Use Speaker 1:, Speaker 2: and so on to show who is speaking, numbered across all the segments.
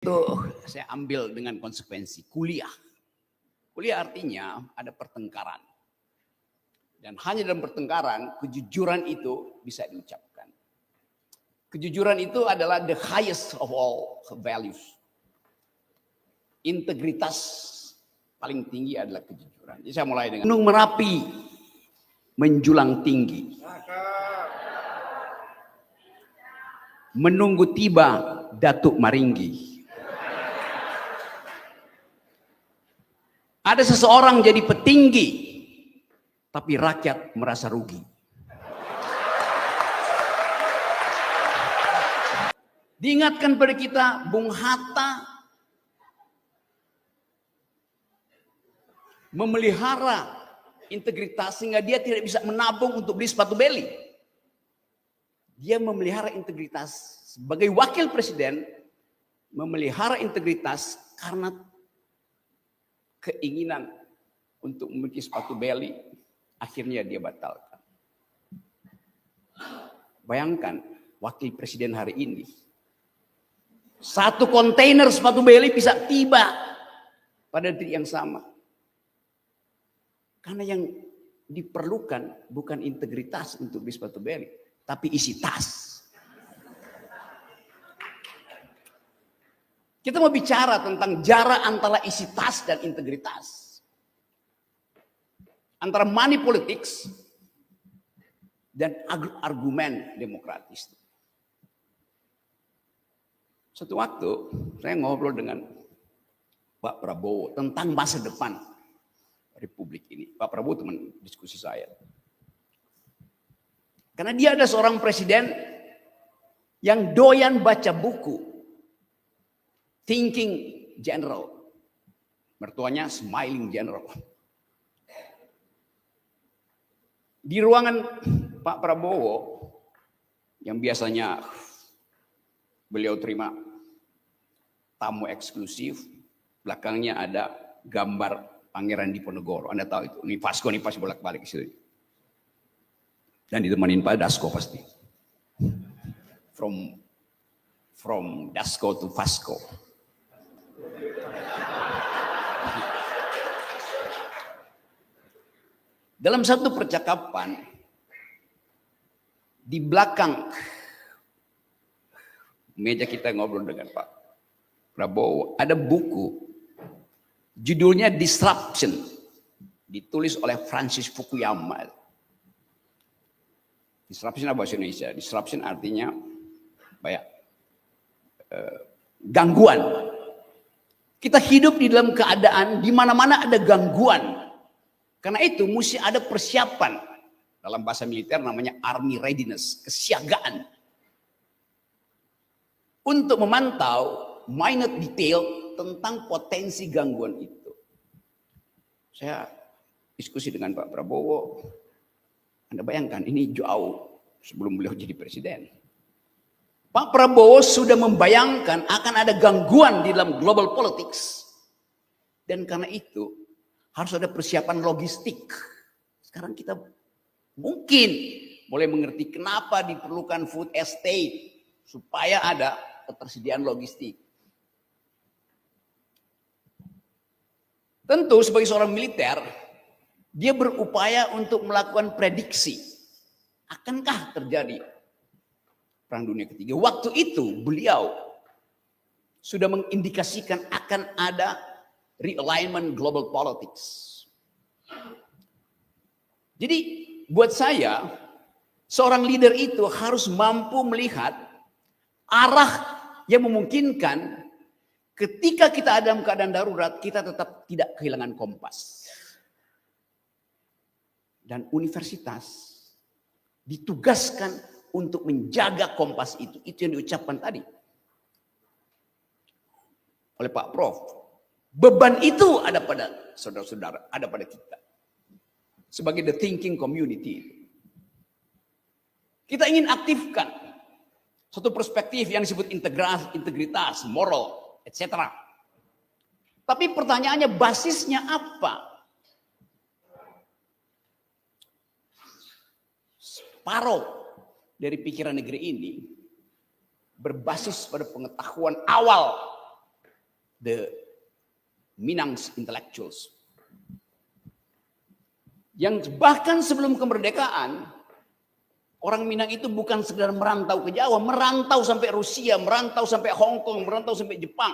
Speaker 1: Itu saya ambil dengan konsekuensi kuliah. Kuliah artinya ada pertengkaran. Dan hanya dalam pertengkaran, kejujuran itu bisa diucapkan. Kejujuran itu adalah the highest of all values. Integritas paling tinggi adalah kejujuran. Jadi saya mulai dengan Gunung Merapi menjulang tinggi. Menunggu tiba Datuk Maringgi. Ada seseorang jadi petinggi, tapi rakyat merasa rugi. Diingatkan pada kita, Bung Hatta memelihara integritas sehingga dia tidak bisa menabung untuk beli sepatu beli. Dia memelihara integritas sebagai wakil presiden, memelihara integritas karena keinginan untuk memiliki sepatu beli, akhirnya dia batalkan. Bayangkan wakil presiden hari ini, satu kontainer sepatu beli bisa tiba pada detik yang sama. Karena yang diperlukan bukan integritas untuk beli sepatu beli, tapi isi tas. Kita mau bicara tentang jarak antara isi tas dan integritas. Antara money politics dan argumen demokratis. Suatu waktu saya ngobrol dengan Pak Prabowo tentang masa depan Republik ini. Pak Prabowo teman diskusi saya. Karena dia ada seorang presiden yang doyan baca buku. Thinking General. Mertuanya Smiling General. Di ruangan Pak Prabowo yang biasanya beliau terima tamu eksklusif, belakangnya ada gambar Pangeran Diponegoro. Anda tahu itu. Ini Vasco nih pasti bolak-balik ke sini. Dan ditemenin Pak Dasko pasti. From Dasko to Vasco. Dalam satu percakapan di belakang meja kita ngobrol dengan Pak Prabowo, ada buku judulnya Disruption, ditulis oleh Francis Fukuyama. Disruption apa bahasa Indonesia? Disruption artinya gangguan. Kita hidup di dalam keadaan di mana-mana ada gangguan. Karena itu mesti ada persiapan. Dalam bahasa militer namanya army readiness, kesiagaan. Untuk memantau minute detail tentang potensi gangguan itu. Saya diskusi dengan Pak Prabowo. Anda bayangkan ini jauh sebelum beliau jadi presiden. Pak Prabowo sudah membayangkan akan ada gangguan di dalam global politics. Dan karena itu harus ada persiapan logistik. Sekarang kita mungkin mulai mengerti kenapa diperlukan food estate. Supaya ada ketersediaan logistik. Tentu sebagai seorang militer, dia berupaya untuk melakukan prediksi. Akankah terjadi Perang Dunia Ketiga? Waktu itu beliau sudah mengindikasikan akan ada realignment global politics. Jadi buat saya, seorang leader itu harus mampu melihat arah yang memungkinkan ketika kita ada dalam keadaan darurat, kita tetap tidak kehilangan kompas. Dan universitas ditugaskan untuk menjaga kompas itu. Itu yang diucapkan tadi oleh Pak Prof. Beban itu ada pada saudara-saudara, ada pada kita. Sebagai the thinking community. Kita ingin aktifkan satu perspektif yang disebut integritas, moral, etc. Tapi pertanyaannya basisnya apa? Separuh dari pikiran negeri ini berbasis pada pengetahuan awal the Minang's intellectuals. Yang bahkan sebelum kemerdekaan, orang Minang itu bukan sekedar merantau ke Jawa, merantau sampai Rusia, merantau sampai Hong Kong, merantau sampai Jepang.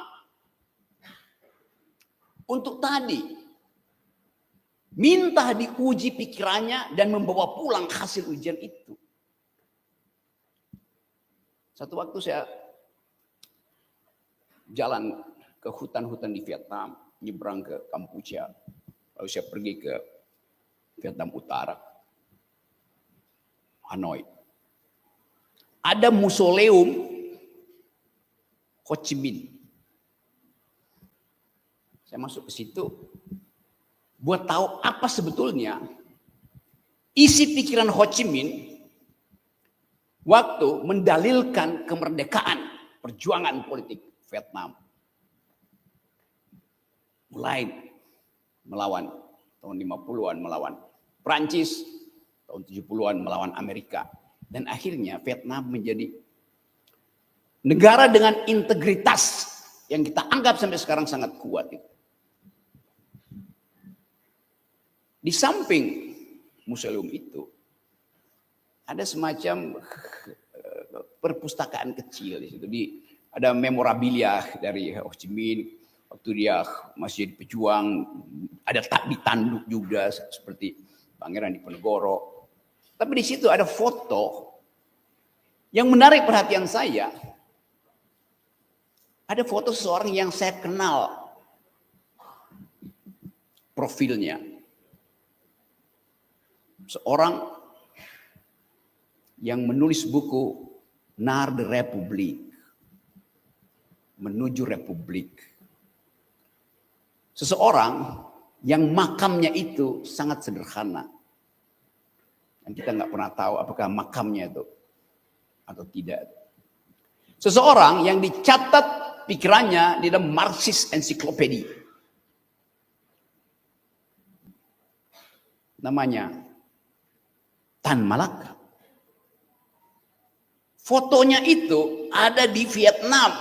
Speaker 1: Untuk tadi, minta diuji pikirannya dan membawa pulang hasil ujian itu. Satu waktu saya jalan ke hutan-hutan di Vietnam, nyebrang ke Kampuchea, lalu saya pergi ke Vietnam Utara, Hanoi. Ada mausoleum Ho Chi Minh. Saya masuk ke situ, buat tahu apa sebetulnya isi pikiran Ho Chi Minh waktu mendalilkan kemerdekaan perjuangan politik Vietnam. Mulai melawan tahun 50-an melawan Prancis, tahun 70-an melawan Amerika. Dan akhirnya Vietnam menjadi negara dengan integritas yang kita anggap sampai sekarang sangat kuat. Di samping museum itu, ada semacam perpustakaan kecil di situ. Ada memorabilia dari Ho Chi Minh, waktu dia masih jadi pejuang, ada ditanduk juga seperti Pangeran Diponegoro. Tapi di situ ada foto yang menarik perhatian saya. Ada foto seseorang yang saya kenal profilnya. Seorang yang menulis buku Naar de Republiek, menuju Republik. Seseorang yang makamnya itu sangat sederhana. Dan kita nggak pernah tahu apakah makamnya itu atau tidak. Seseorang yang dicatat pikirannya di dalam Marxist Encyclopedia. Namanya Tan Malaka. Fotonya itu ada di Vietnam.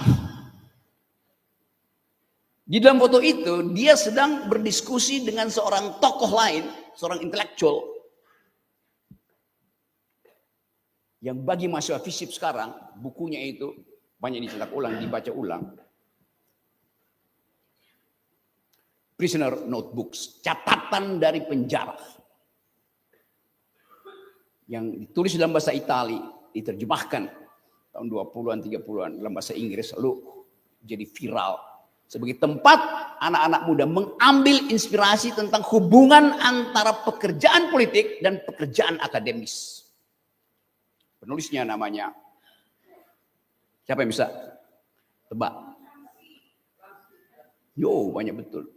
Speaker 1: Di dalam foto itu dia sedang berdiskusi dengan seorang tokoh lain, seorang intelektual. Yang bagi mahasiswa FISIP sekarang, bukunya itu banyak dicetak ulang, dibaca ulang. Prisoner Notebooks, catatan dari penjara. Yang ditulis dalam bahasa Itali, diterjemahkan tahun 20-an, 30-an dalam bahasa Inggris, lalu jadi viral. Sebagai tempat anak-anak muda mengambil inspirasi tentang hubungan antara pekerjaan politik dan pekerjaan akademis. Penulisnya namanya, siapa yang bisa tebak? Yo, banyak betul.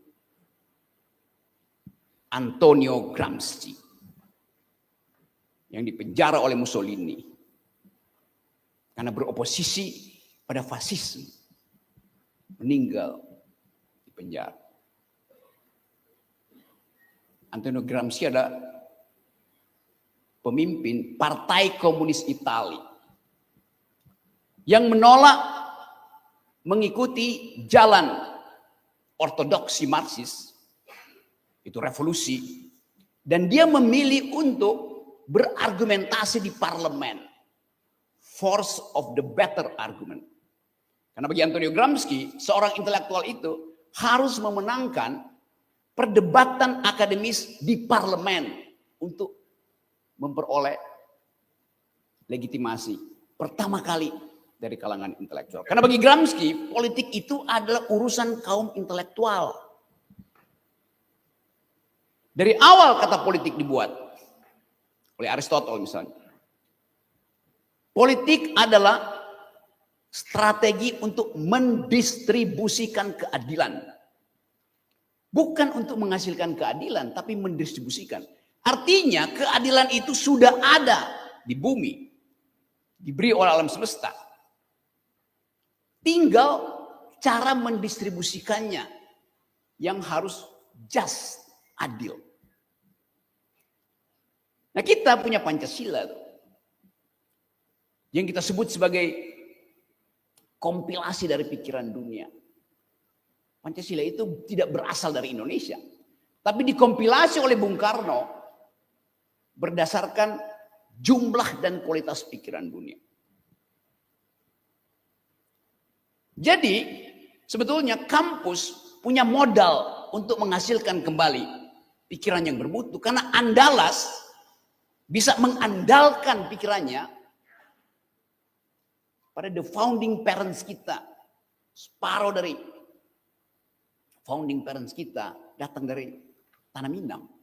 Speaker 1: Antonio Gramsci. Yang dipenjara oleh Mussolini. Karena beroposisi pada fasisme. Meninggal di penjara. Antonio Gramsci ada pemimpin Partai Komunis Italia yang menolak mengikuti jalan ortodoksi Marxis, itu revolusi, dan dia memilih untuk berargumentasi di parlemen, force of the better argument. Karena bagi Antonio Gramsci, seorang intelektual itu harus memenangkan perdebatan akademis di parlemen untuk memperoleh legitimasi pertama kali dari kalangan intelektual. Karena bagi Gramsci, politik itu adalah urusan kaum intelektual. Dari awal kata politik dibuat oleh Aristotle misalnya. Politik adalah strategi untuk mendistribusikan keadilan. Bukan untuk menghasilkan keadilan, tapi mendistribusikan. Artinya keadilan itu sudah ada di bumi. Diberi oleh alam semesta. Tinggal cara mendistribusikannya yang harus just, adil. Nah, kita punya Pancasila yang kita sebut sebagai kompilasi dari pikiran dunia. Pancasila itu tidak berasal dari Indonesia. Tapi dikompilasi oleh Bung Karno berdasarkan jumlah dan kualitas pikiran dunia. Jadi sebetulnya kampus punya modal untuk menghasilkan kembali pikiran yang bermutu. Karena Andalas bisa mengandalkan pikirannya pada the founding parents kita. Separuh dari founding parents kita datang dari Tanah Minang.